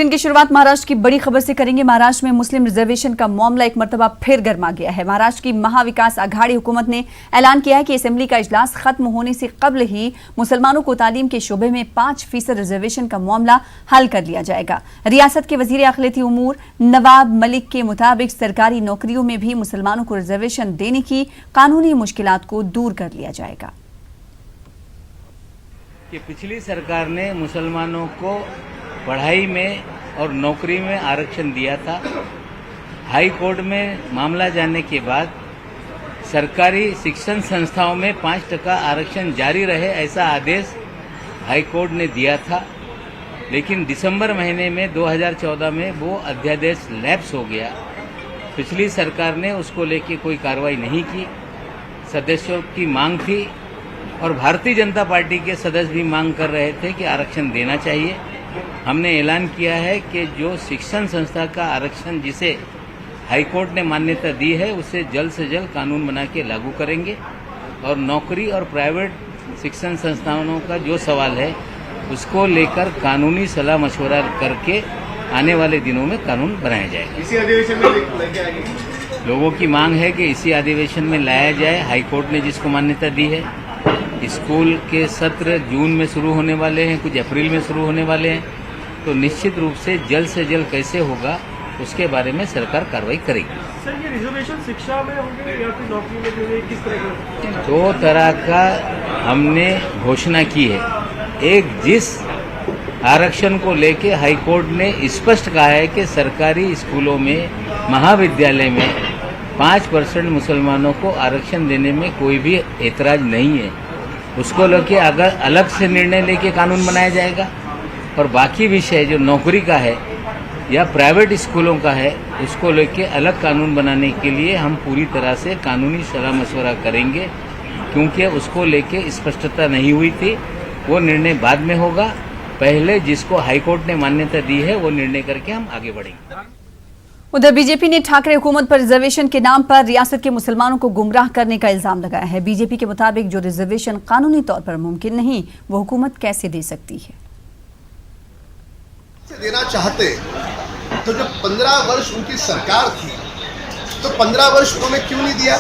Bulletin की शुरुआत महाराष्ट्र की बड़ी खबर से करेंगे। महाराष्ट्र में मुस्लिम रिजर्वेशन का मामला एक मर्तबा फिर गर्मा गया है। महाराष्ट्र की महाविकास आघाड़ी हुकूमत ने ऐलान किया है कि असेंबली का इजलास खत्म होने से कबल ही मुसलमानों को तालीम के शोबे में 5% रिजर्वेशन का मामला हल कर लिया जाएगा। रियासत के वजीर अखिलती उमूर नवाब मलिक के मुताबिक सरकारी नौकरियों में भी मुसलमानों को रिजर्वेशन देने की कानूनी मुश्किलात को दूर कर लिया जाएगा। कि पिछली सरकार ने मुसलमानों को पढ़ाई में और नौकरी में आरक्षण दिया था। हाई कोर्ट में मामला जाने के बाद सरकारी शिक्षण संस्थाओं में 5% आरक्षण जारी रहे ऐसा आदेश हाई कोर्ट ने दिया था, लेकिन दिसंबर महीने में 2014 में वो अध्यादेश लैप्स हो गया। पिछली सरकार ने उसको लेके कोई कार्रवाई नहीं की। सदस्यों की मांग थी और भारतीय जनता पार्टी के सदस्य भी मांग कर रहे थे कि आरक्षण देना चाहिए। हमने ऐलान किया है कि जो शिक्षण संस्था का आरक्षण जिसे हाईकोर्ट ने मान्यता दी है उसे जल्द से जल्द कानून बना के लागू करेंगे, और नौकरी और प्राइवेट शिक्षण संस्थानों का जो सवाल है उसको लेकर कानूनी सलाह मशवरा करके आने वाले दिनों में कानून बनाया जाएगा। इसी अधिवेशन में लेके आएंगे। लोगों की मांग है कि इसी अधिवेशन में लाया जाए। हाईकोर्ट ने जिसको मान्यता दी है, स्कूल के सत्र जून में शुरू होने वाले हैं, कुछ अप्रैल में शुरू होने वाले हैं, तो निश्चित रूप से जल्द कैसे होगा उसके बारे में सरकार कार्रवाई करेगी। सर, ये रिजर्वेशन शिक्षा में होंगे या फिर नौकरी में होंगे, किस तरह का? 2 तरह का हमने घोषणा की है। एक, जिस आरक्षण को लेके हाईकोर्ट ने स्पष्ट कहा है कि सरकारी स्कूलों में, महाविद्यालय में 5% मुसलमानों को आरक्षण देने में कोई भी ऐतराज नहीं है, उसको लेके अगर अलग से निर्णय लेके कानून बनाया जाएगा। और बाकी विषय जो नौकरी का है या प्राइवेट स्कूलों का है उसको लेके अलग कानून बनाने के लिए हम पूरी तरह से कानूनी सलाह मशवरा करेंगे, क्योंकि उसको लेके स्पष्टता नहीं हुई थी। वो निर्णय बाद में होगा। पहले जिसको हाईकोर्ट ने मान्यता दी है वो निर्णय करके हम आगे बढ़ेंगे। उधर बीजेपी ने ठाकरे हुकूमत पर रिजर्वेशन के नाम पर रियासत के मुसलमानों को गुमराह करने का इल्जाम लगाया है। बीजेपी के मुताबिक जो रिजर्वेशन कानूनी तौर पर मुमकिन नहीं वो हुकूमत कैसे दे सकती है। देना चाहते तो जब 15 वर्ष उनकी सरकार थी तो 15 वर्ष उन्होंने क्यों नहीं दिया?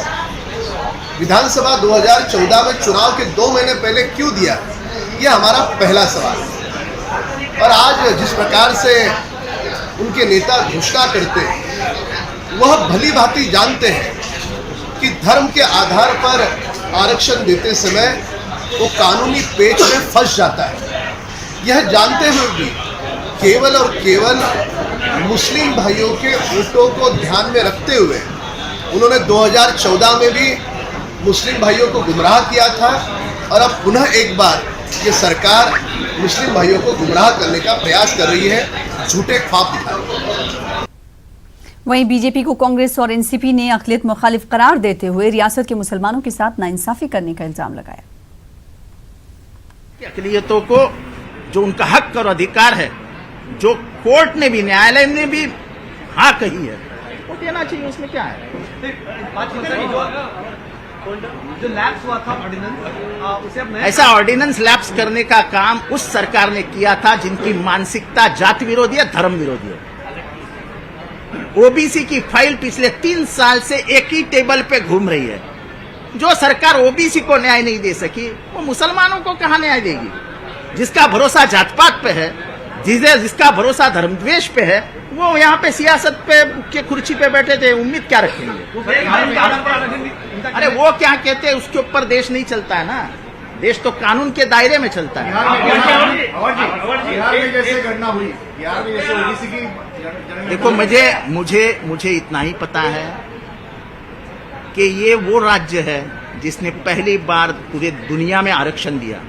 विधानसभा 2014 में चुनाव के 2 महीने पहले क्यों दिया? यह हमारा पहला सवाल है। और आज जिस प्रकार से उनके नेता घोषणा करते हैं, वह भली भांति जानते हैं कि धर्म के आधार पर आरक्षण देते समय वो कानूनी पेच में फंस जाता है। यह जानते हुए भी केवल और केवल मुस्लिम भाइयों के वोटों को ध्यान में रखते हुए उन्होंने 2014 में भी मुस्लिम भाइयों को गुमराह किया था, और अब पुनः एक बार ये सरकार मुस्लिम भाइयों को गुमराह करने का प्रयास कर रही है, झूठे ख्वाब दिखा रही है। वहीं बीजेपी को कांग्रेस और एनसीपी ने अक़लियत मुखालिफ करार देते हुए रियासत के मुसलमानों के साथ नाइंसाफी करने का इल्जाम लगाया। अक़लियतों को जो उनका हक और अधिकार है, जो कोर्ट ने भी, न्यायालय ने भी हाँ कही है, वो देना चाहिए। उसमें क्या है? जो लैप्स हुआ था ऑर्डिनेंस, उसे अब ऐसा ऑर्डिनेंस लैप्स करने का काम उस सरकार ने किया था जिनकी मानसिकता जाति विरोधी है, धर्म विरोधी है। ओबीसी की फाइल पिछले 3 साल से एक ही टेबल पे घूम रही है। जो सरकार ओबीसी को न्याय नहीं दे सकी वो मुसलमानों को कहां न्याय देगी? जिसका भरोसा जात पात पे है, जिसका भरोसा धर्मद्वेष पे है, वो यहाँ पे सियासत पे के कुर्सी पे बैठे थे, उम्मीद क्या रखेंगे? अरे वो क्या कहते हैं, उसके ऊपर देश नहीं चलता है ना। देश तो कानून के दायरे में चलता है। बिहार में जैसे घटना हुई, बिहार में जैसे ओबीसी की, देखो, मुझे इतना ही पता है कि ये वो राज्य है जिसने पहली बार पूरे दुनिया में आरक्षण दिया।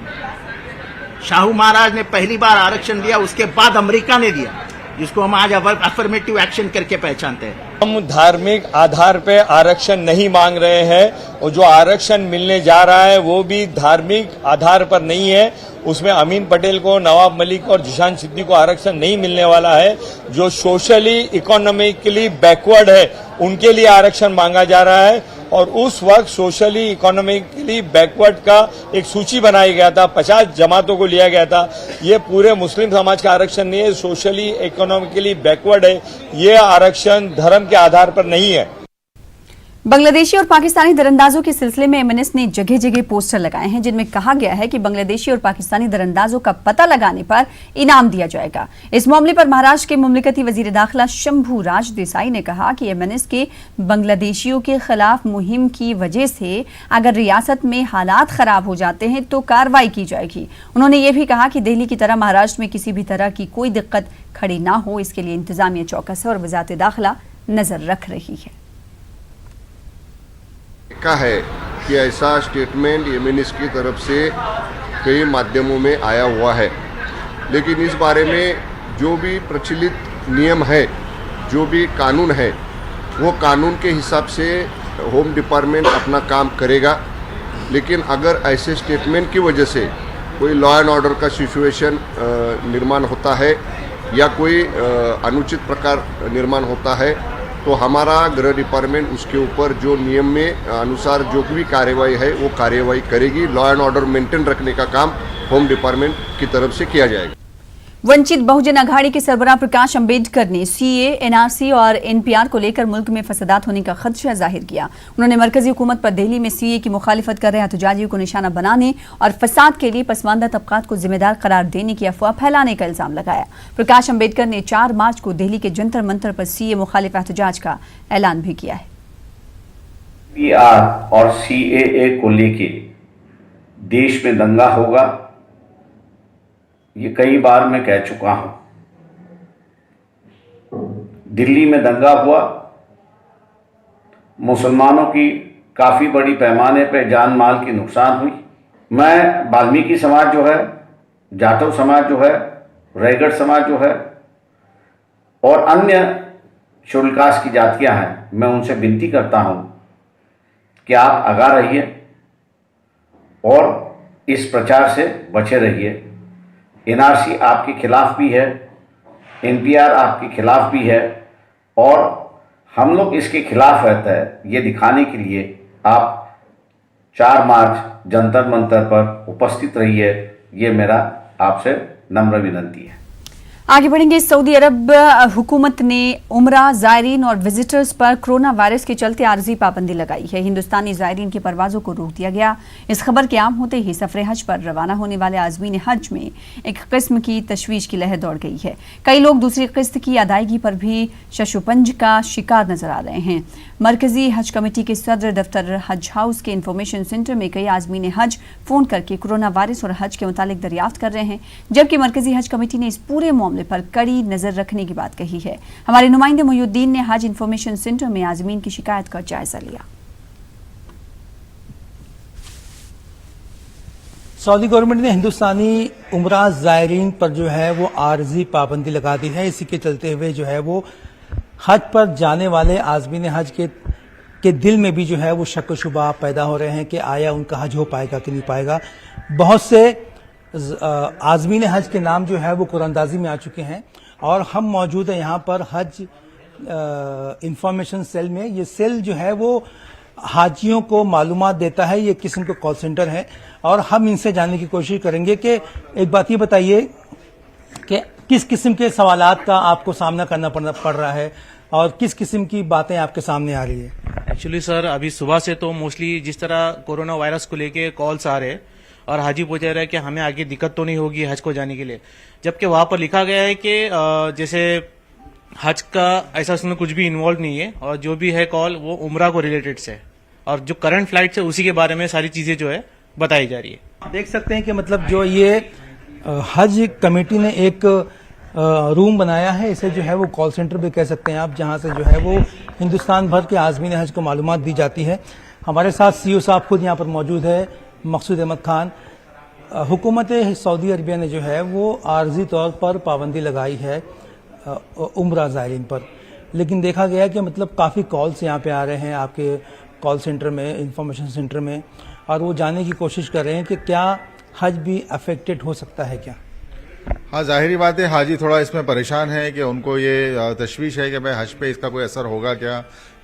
शाहू महाराज ने पहली बार आरक्षण दिया, उसके बाद अमेरिका ने दिया, जिसको हम आज अफर्मेटिव एक्शन करके पहचानते हैं। हम धार्मिक आधार पे आरक्षण नहीं मांग रहे हैं, और जो आरक्षण मिलने जा रहा है वो भी धार्मिक आधार पर नहीं है। उसमें अमीन पटेल को, नवाब मलिक और जिशान सिद्दीकी को आरक्षण नहीं मिलने वाला है। जो सोशली इकोनॉमिकली बैकवर्ड है उनके लिए आरक्षण मांगा जा रहा है। और उस वक्त सोशली इकोनॉमिकली बैकवर्ड का एक सूची बनाया गया था, 50 जमातों को लिया गया था। ये पूरे मुस्लिम समाज का आरक्षण नहीं है, सोशली इकोनॉमिकली बैकवर्ड है। ये आरक्षण धर्म के आधार पर नहीं है। बांग्लादेशी और पाकिस्तानी दरअंदाजों के सिलसिले में एमएनएस ने जगह जगह पोस्टर लगाए हैं, जिनमें कहा गया है कि बांग्लादेशी और पाकिस्तानी दरअंदाजों का पता लगाने पर इनाम दिया जाएगा। इस मामले पर महाराष्ट्र के मुमलिकती वजीर दाखिला शंभू राज देसाई ने कहा कि एमएनएस के बांग्लादेशियों के खिलाफ मुहिम की वजह से अगर रियासत में हालात खराब हो जाते हैं तो कार्रवाई की जाएगी। उन्होंने ये भी कहा कि दिल्ली की तरह महाराष्ट्र में किसी भी तरह की कोई दिक्कत खड़ी ना हो, इसके लिए इंतजामिया चौकस है और वजारत दाखिला नजर रख रही है। का है कि ऐसा स्टेटमेंट एमएनएस की तरफ से कई माध्यमों में आया हुआ है, लेकिन इस बारे में जो भी प्रचलित नियम है, जो भी कानून है, वो कानून के हिसाब से होम डिपार्टमेंट अपना काम करेगा। लेकिन अगर ऐसे स्टेटमेंट की वजह से कोई लॉ एंड ऑर्डर का सिचुएशन निर्माण होता है या कोई अनुचित प्रकार निर्माण होता है तो हमारा गृह डिपार्टमेंट उसके ऊपर जो नियम में अनुसार जो भी कार्रवाई है वो कार्रवाई करेगी। लॉ एंड ऑर्डर मेंटेन रखने का काम होम डिपार्टमेंट की तरफ से किया जाएगा। वंचित बहुजन अघाड़ी के सरबराह प्रकाश अंबेडकर ने सीए, एनआरसी और एनपीआर को लेकर मुल्क में फसादात होने का खदशा जाहिर किया। उन्होंने मरकजी हुकूमत पर दिल्ली में सीए की मुखालिफत कर रहे एहतजाजियों को निशाना बनाने और फसाद के लिए पसमानदा तबकात को जिम्मेदार करार देने की अफवाह फैलाने का इल्जाम लगाया। प्रकाश अंबेडकर ने 4 मार्च को दिल्ली के जंतर मंतर पर सीए मुखालिफ एहतजाज का ऐलान भी किया है। एनपीआर और सीएए को लेके देश में दंगा होगा, ये कई बार मैं कह चुका हूं। दिल्ली में दंगा हुआ, मुसलमानों की काफ़ी बड़ी पैमाने पर जान माल की नुकसान हुई। मैं वाल्मीकि समाज जो है, जाटव समाज जो है, रायगढ़ समाज जो है और अन्य शेड्यूल कास्ट की जातियां हैं, मैं उनसे विनती करता हूं कि आप आगाह रहिए और इस प्रचार से बचे रहिए। एनआरसी आपके खिलाफ भी है, एनपीआर आपके खिलाफ भी है और हम लोग इसके खिलाफ रहता है, ये दिखाने के लिए आप 4 मार्च जंतर मंतर पर उपस्थित रहिए। ये मेरा आपसे नम्र विनती है। आगे बढ़ेंगे। सऊदी अरब हुकूमत ने उम्रा ज़ायरीन और विजिटर्स पर कोरोना वायरस के चलते आर्जी पाबंदी लगाई है। हिंदुस्तानी ज़ायरीन की परवाज़ों को रोक दिया गया। इस खबर के आम होते ही सफ़र हज पर रवाना होने वाले आज़मीन हज में एक किस्म की तशवीश की लहर दौड़ गई है। कई लोग दूसरी किस्त की अदायगी पर भी शशुपंज का शिकार नजर आ रहे हैं। मरकजी हज कमेटी के सदर दफ्तर हज हाउस के इंफॉर्मेशन सेंटर में कई आज़मीन हज फ़ोन करके कोरोना वायरस और हज के मुतालिक दरियाफ्त कर रहे हैं, जबकि मरकजी हज कमेटी ने इस पूरे मामले पर कड़ी नजर रखने की बात कही है। हमारे नुमाइंदे मोयुद्दीन ने हज इंफॉर्मेशन सेंटर में आज़मीन की शिकायत का जायजा लिया। सऊदी गवर्नमेंट ने हिंदुस्तानी उमरा ज़ायरीन पर जो है वो आर्जी पाबंदी लगा दी है। इसी के चलते हुए जो है वो हज पर जाने वाले आज़मीन हज के दिल में भी जो है वो शक शुबा पैदा हो रहे हैं कि आया उनका हज हो पाएगा कि नहीं पाएगा। बहुत से आज़मीन हज के नाम जो है वो कुरानदाजी में आ चुके हैं और हम मौजूद हैं यहाँ पर हज इंफॉर्मेशन सेल में। ये सेल जो है वो हाजियों को मालूमात देता है, ये किस्म का कॉल सेंटर है और हम इनसे जानने की कोशिश करेंगे कि एक बात ये बताइए कि किस किस्म के सवालात का आपको सामना करना पड़ रहा है और किस किस्म की बातें आपके सामने आ रही है। एक्चुअली सर अभी सुबह से तो मोस्टली जिस तरह कोरोना वायरस को लेके कॉल्स आ रहे हैं और हाजी पूछ रहे हैं कि हमें आगे दिक्कत तो नहीं होगी हज को जाने के लिए, जबकि वहां पर लिखा गया है कि जैसे हज का ऐसा उसमें कुछ भी इन्वॉल्व नहीं है और जो भी है कॉल वो उम्रा को रिलेटेड से और जो करंट फ्लाइट है उसी के बारे में सारी चीजें जो है बताई जा रही है। देख सकते हैं कि मतलब जो ये हज कमेटी ने एक रूम बनाया है, इसे जो है वो कॉल सेंटर भी कह सकते हैं आप, जहां से जो है वो हिंदुस्तान भर के आज़मीन हज को मालूमात दी जाती है। हमारे साथ सीईओ साहब खुद यहाँ पर मौजूद है, मकसूद अहमद खान। हुकूमत सऊदी अरबिया ने जो है वो आर्जी तौर पर पाबंदी लगाई है उम्रा ज़ायरीन पर, लेकिन देखा गया कि मतलब काफ़ी कॉल्स यहाँ पे आ रहे हैं आपके कॉल सेंटर में, इंफॉर्मेशन सेंटर में, और वो जानने की कोशिश कर रहे हैं कि क्या हज भी अफेक्टेड हो सकता है क्या। हाँ, जाहिर बात है हाजी थोड़ा इसमें परेशान है कि उनको ये तशवीश है कि भाई हज पे इसका कोई असर होगा क्या,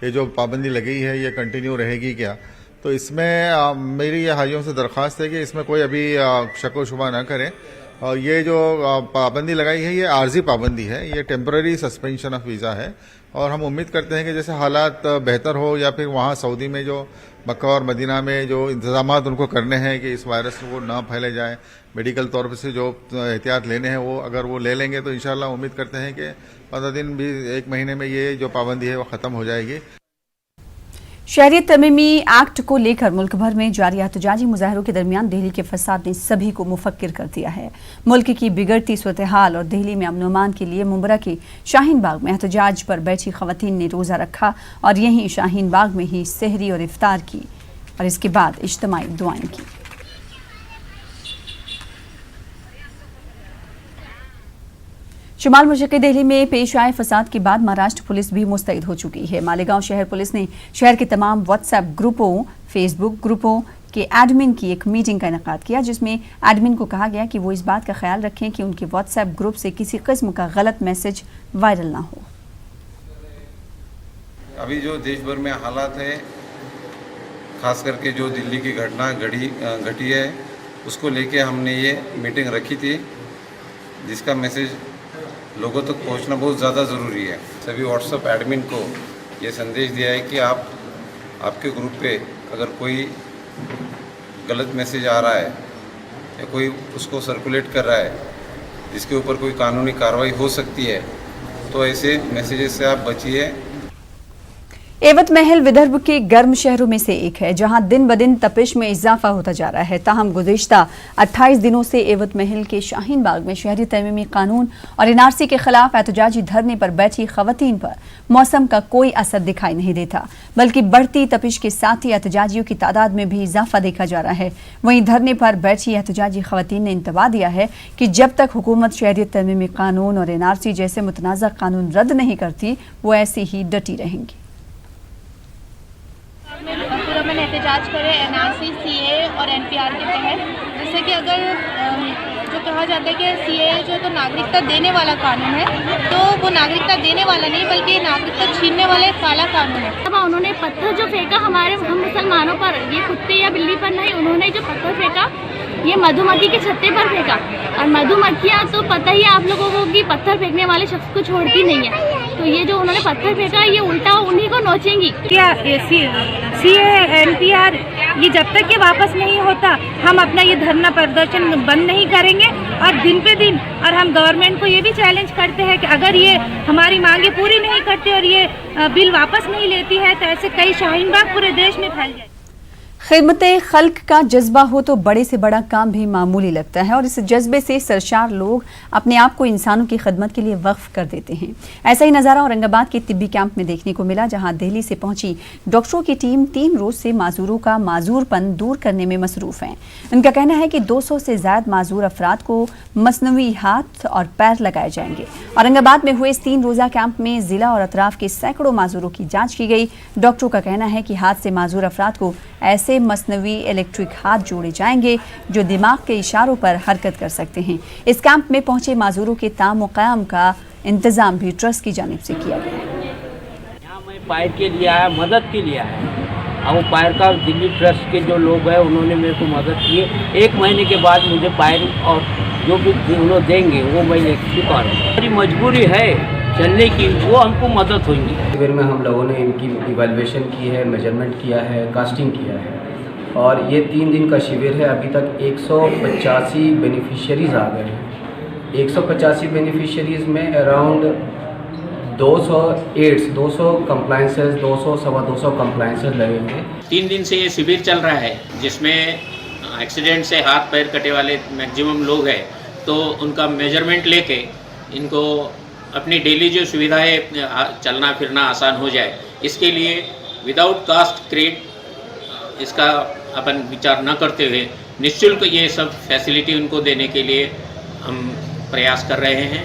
ये जो पाबंदी लगी है ये कंटिन्यू रहेगी क्या। तो इसमें मेरी ये हाजियों से दरख्वास्त है कि इसमें कोई अभी शक व शुबा ना करें। और ये जो पाबंदी लगाई है ये आर्जी पाबंदी है, ये टेम्पररी सस्पेंशन ऑफ वीज़ा है। और हम उम्मीद करते हैं कि जैसे हालात बेहतर हो या फिर वहाँ सऊदी में जो मक्का और मदीना में जो इंतजाम उनको करने हैं कि इस वायरस को ना फैले जाए, मेडिकल तौर पर से जो एहतियात लेने हैं वो अगर वो ले लेंगे तो इंशाल्लाह उम्मीद करते हैं कि 15 दिन भी 1 महीने में ये जो पाबंदी है वो ख़त्म हो जाएगी। शहरियत तमीमी एक्ट को लेकर मुल्क भर में जारी एहतजाजी मुजाहरों के दरमियान दिल्ली के फसाद ने सभी को मुफक्किर कर दिया है। मुल्क की बिगड़ती सूरत हाल और दिल्ली में अमन के लिए मुंबरा के शाहीन बाग में एहतजाज पर बैठी खवातीन ने रोज़ा रखा और यहीं शाहीन बाग में ही सहरी और इफ्तार की और इसके बाद इज्तिमाई दुआएं की। शुमाल मशरक़ी दिल्ली में पेश आए फसाद के बाद महाराष्ट्र पुलिस भी मुस्तैद हो चुकी है। मालेगांव शहर पुलिस ने शहर के तमाम व्हाट्सएप ग्रुपों, फेसबुक ग्रुपों के एडमिन की एक मीटिंग का इनेकाद किया, जिसमें एडमिन को कहा गया कि वो इस बात का ख्याल रखें कि उनके व्हाट्सएप ग्रुप से किसी किस्म का गलत मैसेज वायरल ना हो। अभी जो देश भर में हालात है, खास करके जो दिल्ली की घटना घटी है, उसको लेके हमने ये मीटिंग रखी थी, जिसका मैसेज लोगों तक पहुंचना बहुत ज़्यादा ज़रूरी है। सभी व्हाट्सएप एडमिन को ये संदेश दिया है कि आपके ग्रुप पे अगर कोई गलत मैसेज आ रहा है या कोई उसको सर्कुलेट कर रहा है जिसके ऊपर कोई कानूनी कार्रवाई हो सकती है, तो ऐसे मैसेजेस से आप बचिए। एवत महल विदर्भ के गर्म शहरों में से एक है, जहां दिन ब दिन तपिश में इजाफा होता जा रहा है। ताहम गुज़िश्ता 28 दिनों से एवत महल के शाहीन बाग में शहरी तमीमी कानून और एनआरसी के खिलाफ एहतजाजी धरने पर बैठी खवातीन पर मौसम का कोई असर दिखाई नहीं देता, बल्कि बढ़ती तपिश के साथ ही एहतजाजियों की तादाद में भी इजाफा देखा जा रहा है। वहीं धरने पर बैठी एहतजाजी खवातीन ने इंतबाह दिया है कि जब तक हुकूमत शहरी तमीमी कानून और एनआरसी जैसे मुतनाज़ा कानून रद्द नहीं करती, वो ऐसे ही डटी रहेंगी। पुरअमन एहतजाज करें एनआरसी, सीए और एनपीआर के तहत, जैसे कि अगर जो कहा जाता है कि सीए जो तो नागरिकता देने वाला कानून है, तो वो नागरिकता देने वाला नहीं बल्कि नागरिकता छीनने वाला एक काला कानून है। अब उन्होंने पत्थर जो फेंका हम मुसलमानों पर, ये कुत्ते या बिल्ली पर नहीं, उन्होंने जो पत्थर फेंका ये मधुमक्खी के छत्ते पर फेंका। और मधुमक्खियाँ तो पता ही है आप लोगों को कि पत्थर फेंकने वाले शख्स को छोड़ती नहीं है, तो ये जो उन्होंने पत्थर फेंका ये उल्टा उन्हीं को नोचेंगी। क्या सीए एनपीआर ये जब तक ये वापस नहीं होता, हम अपना ये धरना प्रदर्शन बंद नहीं करेंगे। और दिन पे दिन और हम गवर्नमेंट को ये भी चैलेंज करते हैं कि अगर ये हमारी मांगे पूरी नहीं करते और ये बिल वापस नहीं लेती है, तो ऐसे कई शाहीन बाग पूरे देश में फैल जाए। खिदमते खल्क का जज्बा हो तो बड़े से बड़ा काम भी मामूली लगता है और इस जज्बे से सरशार लोग अपने आप को इंसानों की खिदमत के लिए वक्फ कर देते हैं। ऐसा ही नज़ारा औरंगाबाद के तिब्बी कैंप में देखने को मिला, जहां दिल्ली से पहुंची डॉक्टरों की टीम 3 रोज से माजूरों का माजूरपन दूर करने में मसरूफ है। उनका कहना है कि 200 से ज्यादा माजूर अफराद को मसनवी हाथ और पैर लगाए जाएंगे। औरंगाबाद में हुए इस 3 रोजा कैंप में जिला और अतराफ के सैकड़ों माजूरों की जाँच की गई। डॉक्टरों का कहना है कि हाथ से माजूर अफराद को ऐसे मसनवी इलेक्ट्रिक हाथ जोड़े जाएंगे जो दिमाग के इशारों पर हरकत कर सकते हैं। इस कैंप में पहुंचे माजूरों के ताम क़याम का इंतजाम भी ट्रस्ट की जानिब से किया गया है। यहाँ मैं पैर के लिए आया, मदद के लिए आया, और वो पैर का दिल्ली ट्रस्ट के जो लोग हैं उन्होंने मेरे को मदद की। 1 महीने के बाद मुझे पैर और जो भी उन्होंने देंगे वो मैं ले चुका हूँ। मेरी मजबूरी है चलने की, वो हमको मदद होगी। शिविर में हम लोगों ने इनकी इवैल्यूएशन की है, मेजरमेंट किया है, कास्टिंग किया है, और ये 3 दिन का शिविर है। अभी तक 185 बेनिफिशियरीज़ आ गए हैं। 185 बेनिफिशियरीज़ में अराउंड 200 कंप्लाइंसेस, 200-225 कंप्लाइंसेस लगे हुए हैं। 3 दिन से ये शिविर चल रहा है, जिसमें एक्सीडेंट से हाथ पैर कटे वाले मैक्सिमम लोग हैं, तो उनका मेजरमेंट लेके इनको अपनी डेली जो सुविधाएं चलना फिरना आसान हो जाए, इसके लिए विदाउट कास्ट क्रेड इसका अपन विचार न करते हुए निःशुल्क ये सब फैसिलिटी उनको देने के लिए हम प्रयास कर रहे हैं।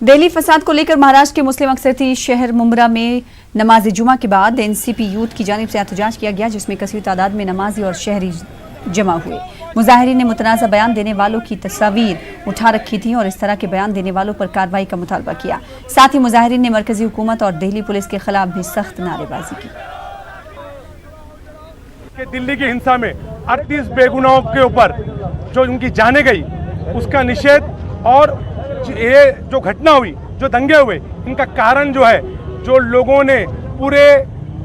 दिल्ली फसाद को लेकर महाराष्ट्र के मुस्लिम अक्सरती शहर मुंबरा में नमाज जुमा के बाद एनसीपी यूथ की जानिब से एहतजाज किया गया, जिसमें कसीर तादाद में नमाजी और शहरी जमा हुए। मुजाहिरीन ने मुतनाज़ा बयान देने वालों की तस्वीर उठा रखी थी और इस तरह के बयान देने वालों पर कार्रवाई का मुतालबा किया। साथ ही मुजाहिरीन ने मरकजी हुकूमत और दिल्ली पुलिस के खिलाफ भी सख्त नारेबाजी की। दिल्ली की हिंसा में 38 बेगुनाहों के ऊपर जो उनकी जाने गई उसका निषेध, और ये जो घटना हुई, जो दंगे हुए, इनका कारण जो है, जो लोगों ने पूरे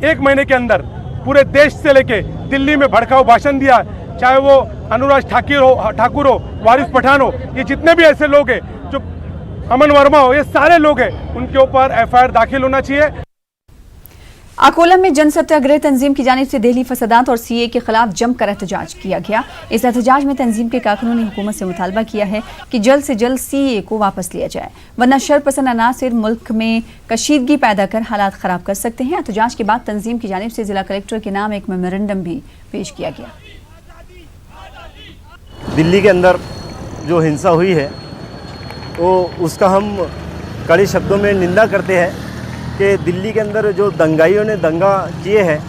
एक महीने के अंदर पूरे देश से लेके दिल्ली में भड़काऊ भाषण दिया, चाहे वो अनुराग ठाकुर हो, वारिस पठान हो, ये जितने भी ऐसे लोग हैं, जो अमन वर्मा हो, ये सारे लोग हैं, उनके ऊपर FIR दाखिल होना चाहिए। अकोला में जन सत्याग्रह तंजीम की जानिब से दिल्ली फसादात और CAA के खिलाफ जमकर एहतजाज किया गया। इस एहतजाज में तंजीम के कारकुनों ने हुकूमत से मुतालबा किया है कि जल्द से जल्द CAA को वापस लिया जाए, वरना शरपसंद अनासिर मुल्क में कशीदगी पैदा कर हालात खराब कर सकते हैं। एहतजाज के बाद तंजीम की जानिब से जिला कलेक्टर के नाम एक मेमोरेंडम भी पेश किया गया। दिल्ली के अंदर जो हिंसा हुई है वो उसका हम कड़े शब्दों में निंदा करते हैं कि दिल्ली के अंदर जो दंगाइयों ने दंगा किए हैं,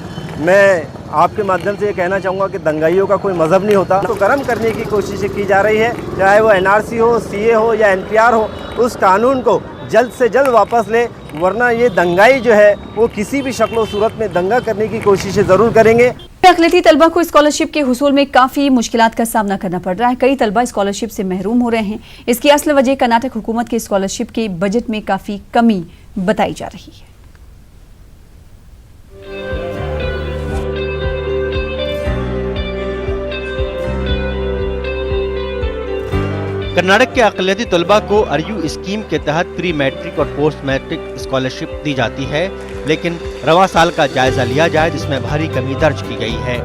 मैं आपके माध्यम से ये कहना चाहूँगा कि दंगाइयों का कोई मज़हब नहीं होता। तो गर्म करने की कोशिश की जा रही है, चाहे वो NRC हो, CAA हो या NPR हो, उस कानून को जल्द से जल्द वापस ले, वरना ये दंगाई जो है वो किसी भी शक्ल सूरत में दंगा करने की कोशिशें ज़रूर करेंगे। अक़लियती तलबा को स्कॉलरशिप के हुसूल में काफ़ी मुश्किलात का सामना करना पड़ रहा है। कई तलबा स्कॉलरशिप से महरूम हो रहे हैं। इसकी असल वजह कर्नाटक हुकूमत के स्कॉलरशिप के बजट में काफ़ी कमी बताई जा रही है। कर्नाटक के अक़लियती तलबा को RU स्कीम के तहत प्री मैट्रिक और पोस्ट मैट्रिक स्कॉलरशिप दी जाती है, लेकिन रवा साल का जायजा लिया जाए जिसमें भारी कमी दर्ज की गई है।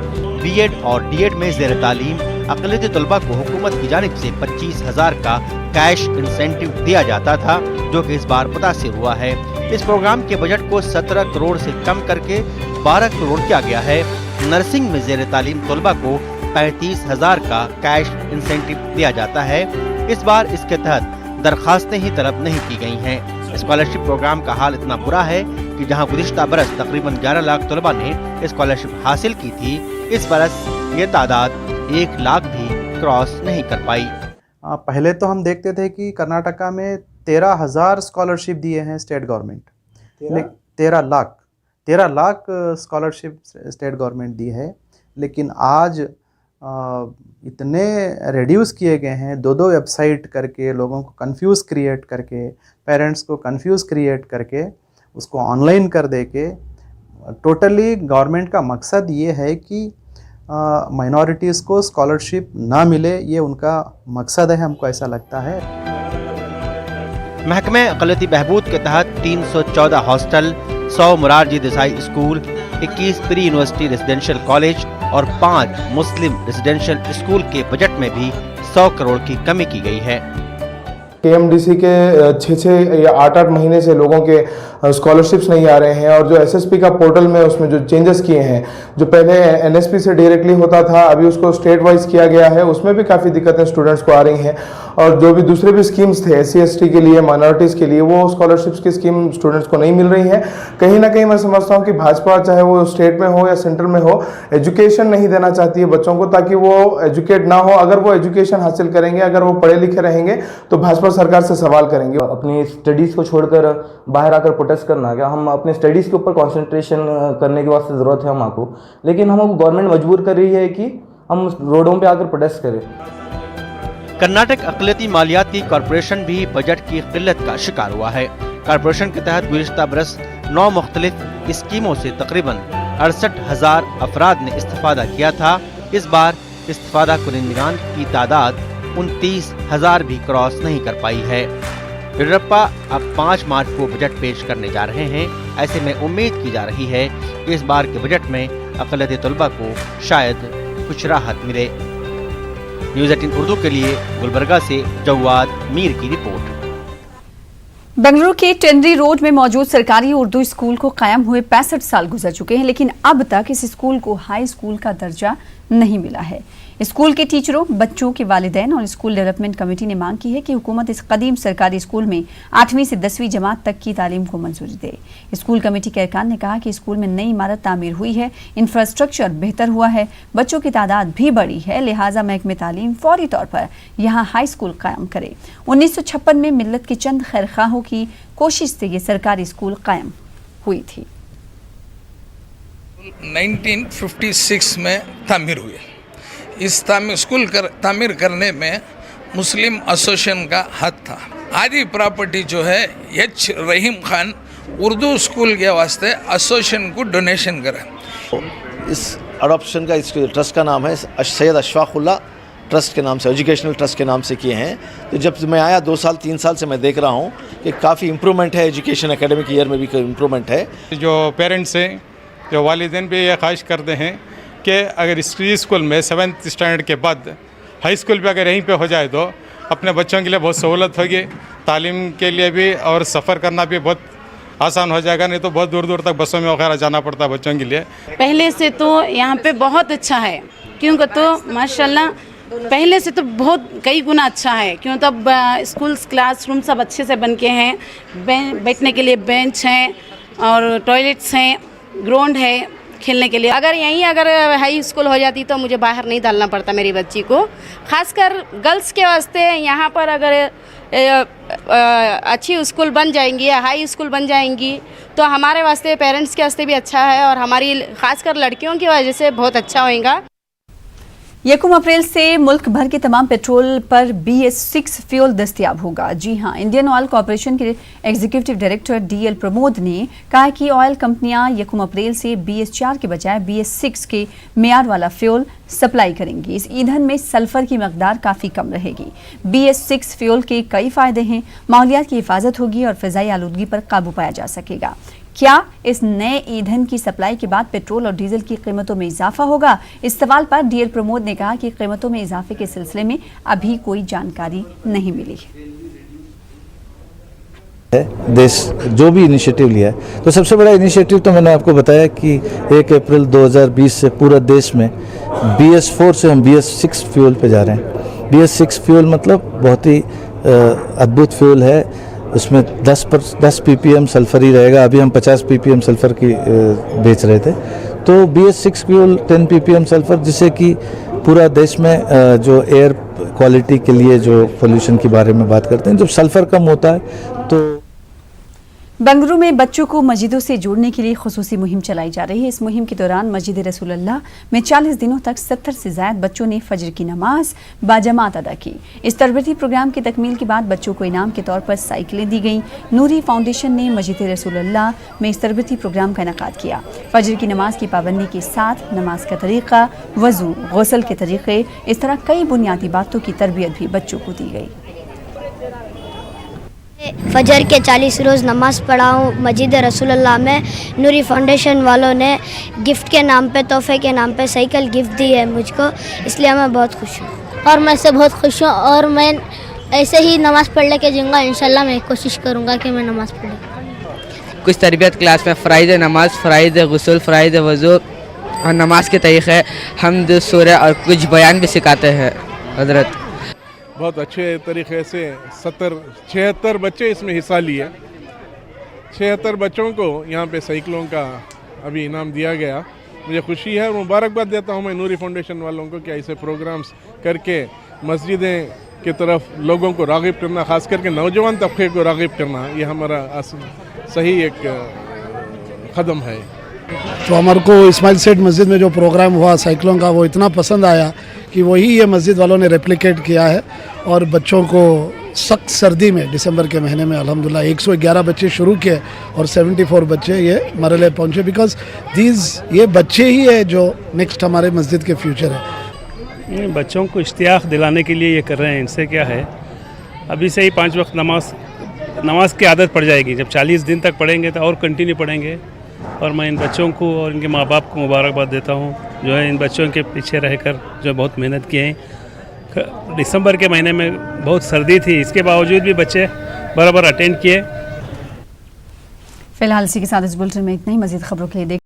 B.Ed और D.Ed में ज़ेर तालीम अक़लियती तलबा को हुकूमत की जानिब से 25,000 का कैश इंसेंटिव दिया जाता था, जो कि इस बार मुतासिर हुआ है। इस प्रोग्राम के बजट को 17 करोड़ से कम करके 12 करोड़ किया गया है। नर्सिंग में ज़ेर तालीम तलबा को 35,000 का कैश इंसेंटिव दिया जाता है। इस बार इसके तहत दरखास्तें ही तलब नहीं की गई हैं। स्कॉलरशिप प्रोग्राम का हाल इतना बुरा है कि जहां गुज़िश्ता बरस तकरीबन 11 लाख तलबा ने स्कॉलरशिप हासिल की थी, इस बरस ये तादाद 1 लाख भी क्रॉस नहीं कर पाई। पहले तो हम देखते थे कि कर्नाटका में 13,000 स्कॉलरशिप दिए हैं state government, 13 lakh scholarship state government दी है, लेकिन आज इतने रिड्यूस किए गए हैं, 2 वेबसाइट करके लोगों को कंफ्यूज क्रिएट करके, पेरेंट्स को कंफ्यूज क्रिएट करके उसको ऑनलाइन कर दे के, टोटली गवर्नमेंट का मकसद ये है कि माइनॉरिटीज़ को स्कॉलरशिप ना मिले, ये उनका मकसद है, हमको ऐसा लगता है। महकमे अक़लियती बहबूद के तहत 314 hostel, 100 Morarji Desai school, 21 pre university residential college और 5 मुस्लिम रेजिडेंशियल स्कूल के बजट में भी 100 करोड़ की कमी की गई है। KMDC के 6 या 8 महीने से लोगों के स्कॉलरशिप्स नहीं आ रहे हैं, और जो SSP का पोर्टल में उसमें जो चेंजेस किए हैं, जो पहले NSP से डायरेक्टली होता था, अभी उसको स्टेट वाइज किया गया है, उसमें भी काफ़ी दिक्कतें स्टूडेंट्स को आ रही हैं। और जो भी दूसरे भी स्कीम्स थे SC/ST के लिए, माइनॉरिटीज़ के लिए, वो स्कॉलरशिप्स की स्कीम स्टूडेंट्स को नहीं मिल रही है। कहीं ना कहीं मैं समझता हूँ कि भाजपा, चाहे वो स्टेट में हो या सेंटर में हो, एजुकेशन नहीं देना चाहती है बच्चों को, ताकि वो एजुकेट ना हो। अगर वो एजुकेशन हासिल करेंगे, अगर वो पढ़े लिखे रहेंगे, तो भाजपा सरकार से सवाल करेंगे। अपनी स्टडीज़ को छोड़कर बाहर आकर प्रोटेस्ट करना, क्या हम अपने स्टडीज़ के ऊपर कंसंट्रेशन करने के वास्ते ज़रूरत है हमको, लेकिन हमको गवर्नमेंट मजबूर कर रही है कि हम रोडों पे आकर प्रोटेस्ट करें। कर्नाटक अक़लियती मालियाती कॉरपोरेशन भी बजट की किल्लत का शिकार हुआ है। कॉरपोरेशन के तहत गुज़िश्ता बरस 9 मुख्तलिफ स्कीमों से तकरीबन 68,000 अफराद ने इस्तिफ़ादा किया था। इस बार इस्तिफ़ादा कुनिंदगान की तादाद 29,000 भी क्रॉस नहीं कर पाई है। येडियुरप्पा अब 5 मार्च को बजट पेश करने जा रहे हैं। ऐसे में उम्मीद की जा रही है कि इस बार के बजट में अक़लियती तलबा को शायद कुछ राहत मिले। न्यूज़ 18 उर्दू के लिए गुलबर्गा से जवाद मीर की रिपोर्ट। बेंगलुरु के टेंडरी रोड में मौजूद सरकारी उर्दू स्कूल को कायम हुए 65 साल गुजर चुके हैं, लेकिन अब तक इस स्कूल को हाई स्कूल का दर्जा नहीं मिला है। स्कूल के टीचरों, बच्चों के वालिदैन और स्कूल डेवलपमेंट कमेटी ने मांग की है कि हुकूमत इस कदीम सरकारी स्कूल में 8वीं से 10वीं जमात तक की तालीम को मंजूरी दे। स्कूल कमेटी के अरकान ने कहा कि स्कूल में नई इमारत तामीर हुई है, इंफ्रास्ट्रक्चर बेहतर हुआ है, बच्चों की तादाद भी बढ़ी है, लिहाजा महकमे तालीम फौरी तौर पर यहाँ हाई स्कूल कायम करे। 1956 में मिल्लत के चंद खैरखाहों की कोशिश से ये सरकारी स्कूल कायम हुई थी। 1956 में तामीर हुए। इस स्कूल तामीर करने में मुस्लिम एसोसिएशन का हाथ था। आधी प्रॉपर्टी जो है एच रहीम खान उर्दू स्कूल के वास्ते एसोसिएशन को डोनेशन करा। इस अडॉप्शन का, इस ट्रस्ट का नाम है सैयद अशफाकुल्ला ट्रस्ट के नाम से, एजुकेशनल ट्रस्ट के नाम से किए हैं। तो जब मैं आया 2 साल 3 साल से मैं देख रहा हूँ कि काफ़ी इम्प्रूवमेंट है, एजुकेशन एकेडमिक ईयर में भी कोई इम्प्रूवमेंट है। जो पेरेंट्स हैं, जो वालिदैन भी ये ख्वाहिश करते हैं कि अगर इस स्कूल में 7th स्टैंडर्ड के बाद हाई स्कूल भी अगर यहीं पे हो जाए तो अपने बच्चों के लिए बहुत सहूलत होगी, तालीम के लिए भी, और सफ़र करना भी बहुत आसान हो जाएगा। नहीं तो बहुत दूर दूर तक बसों में वगैरह जाना पड़ता है बच्चों के लिए। पहले से तो यहाँ पे बहुत अच्छा है, क्योंकि तो माशाल्लाह पहले से तो बहुत कई गुना अच्छा है। क्यों तो अब स्कूल क्लासरूम सब अच्छे से बन के हैं, बैठने के लिए बेंच हैं और टॉयलेट्स हैं, ग्राउंड है खेलने के लिए। अगर हाई स्कूल हो जाती तो मुझे बाहर नहीं डालना पड़ता मेरी बच्ची को। खासकर गर्ल्स के वास्ते यहाँ पर अगर अच्छी स्कूल बन जाएंगी या हाई स्कूल बन जाएंगी तो हमारे वास्ते, पेरेंट्स के वास्ते भी अच्छा है और हमारी खासकर लड़कियों की वजह से बहुत अच्छा होएगा। 1 अप्रैल से मुल्क भर के तमाम पेट्रोल पर BS6 फ्यूल दस्तयाब होगा। जी हां, इंडियन ऑयल कॉरपोरेशन के एग्जीक्यूटिव डायरेक्टर DL प्रमोद ने कहा कि ऑयल कंपनियां 1 अप्रैल से BS4 के बजाय BS6 के मेयार वाला फ्यूल सप्लाई करेंगी। इस ईंधन में सल्फर की मकदार काफ़ी कम रहेगी। BS6 फ्यूल के कई फ़ायदे हैं, माहौलियात की हिफाजत होगी और फ़िज़ाई आलूदगी पर काबू पाया जा सकेगा। क्या इस नए ईंधन की सप्लाई के बाद पेट्रोल और डीजल की कीमतों में इजाफा होगा? इस सवाल पर DL प्रमोद ने कहा कि कीमतों में इजाफे के सिलसिले में अभी कोई जानकारी नहीं मिली है। देश जो भी इनिशिएटिव लिया है, तो सबसे बड़ा इनिशिएटिव तो मैंने आपको बताया कि 1 अप्रैल 2020 से पूरा देश में BS4 से हम BS6 फ्यूल पे जा रहे हैं। BS6 फ्यूल मतलब बहुत ही अद्भुत फ्यूल है। उसमें 10 ppm सल्फर ही रहेगा। अभी हम 50 ppm सल्फर की बेच रहे थे। तो BS6 फ्यूल 10 ppm सल्फर, जिससे कि पूरा देश में जो एयर क्वालिटी के लिए जो पोल्यूशन के बारे में बात करते हैं, जब सल्फर कम होता है तो। बेंगलुरु में बच्चों को मस्जिदों से जोड़ने के लिए खुसूसी मुहिम चलाई जा रही है। इस मुहिम के दौरान मस्जिद रसूलुल्लाह में 40 दिनों तक 70 से ज्यादा बच्चों ने फजर की नमाज बाजमात अदा की। इस तरबती प्रोग्राम की तकमील के बाद बच्चों को इनाम के तौर पर साइकिलें दी गईं। नूरी फाउंडेशन ने मस्जिद रसूलुल्लाह में इस तरबती प्रोग्राम का इनेकाद किया। फजर की नमाज की पाबंदी के साथ नमाज का तरीका, वजू, गुस्ल के तरीके, इस तरह कई बुनियादी बातों की तरबियत भी बच्चों को दी गई। फजर के 40 रोज़ नमाज़ पढ़ा हूँ मस्जिद रसूलुल्लाह में। नूरी फाउंडेशन वालों ने गिफ्ट के नाम पे, तोहफे के नाम पे साइकिल गिफ्ट दी है मुझको, इसलिए मैं बहुत खुश हूँ। और मैं इससे बहुत खुश हूँ और मैं ऐसे ही नमाज़ पढ़ लेके जाऊँगा। इंशाल्लाह मैं कोशिश करूँगा कि मैं नमाज़ पढ़ूँ। कुछ तरबियत क्लास में फ़राइज़ नमाज, फ़राइज़ गुस्ल, फ़राइज़ वज़ू और नमाज के तरीक़े, हम्द, सूरह और कुछ बयान भी सिखाते हैं हज़रत। बहुत अच्छे तरीके से 76 बच्चे इसमें हिस्सा लिए। 76 बच्चों को यहाँ पे साइकिलों का अभी इनाम दिया गया। मुझे खुशी है और मुबारकबाद देता हूँ मैं नूरी फाउंडेशन वालों को कि ऐसे प्रोग्राम्स करके मस्जिदें की तरफ लोगों को राग़िब करना, ख़ास करके नौजवान तबके को राग़िब करना, ये हमारा सही एक कदम है। तो हमारे को इस्माइल सेठ मस्जिद में जो प्रोग्राम हुआ साइकिलों का, वो इतना पसंद आया कि वही ये मस्जिद वालों ने रेप्लिकेट किया है और बच्चों को सख्त सर्दी में दिसंबर के महीने में अल्हम्दुलिल्लाह 111 बच्चे शुरू किए और 74 बच्चे ये मरहले पहुँचे। बिकॉज ये बच्चे ही है जो नेक्स्ट हमारे मस्जिद के फ्यूचर है। बच्चों को इश्तियाक दिलाने के लिए ये कर रहे हैं। इनसे क्या है, अभी से ही 5 वक्त नमाज की आदत पड़ जाएगी। जब 40 दिन तक पढ़ेंगे तो और कंटिन्यू पढ़ेंगे। और मैं इन बच्चों को और इनके माँ बाप को मुबारकबाद देता हूँ जो है इन बच्चों के पीछे रहकर जो बहुत मेहनत किए हैं। दिसंबर के महीने में बहुत सर्दी थी, इसके बावजूद भी बच्चे बराबर अटेंड किए। फिलहाल इसी के साथ इस बुलेटिन में इतना ही। मज़ीद खबरों के लिए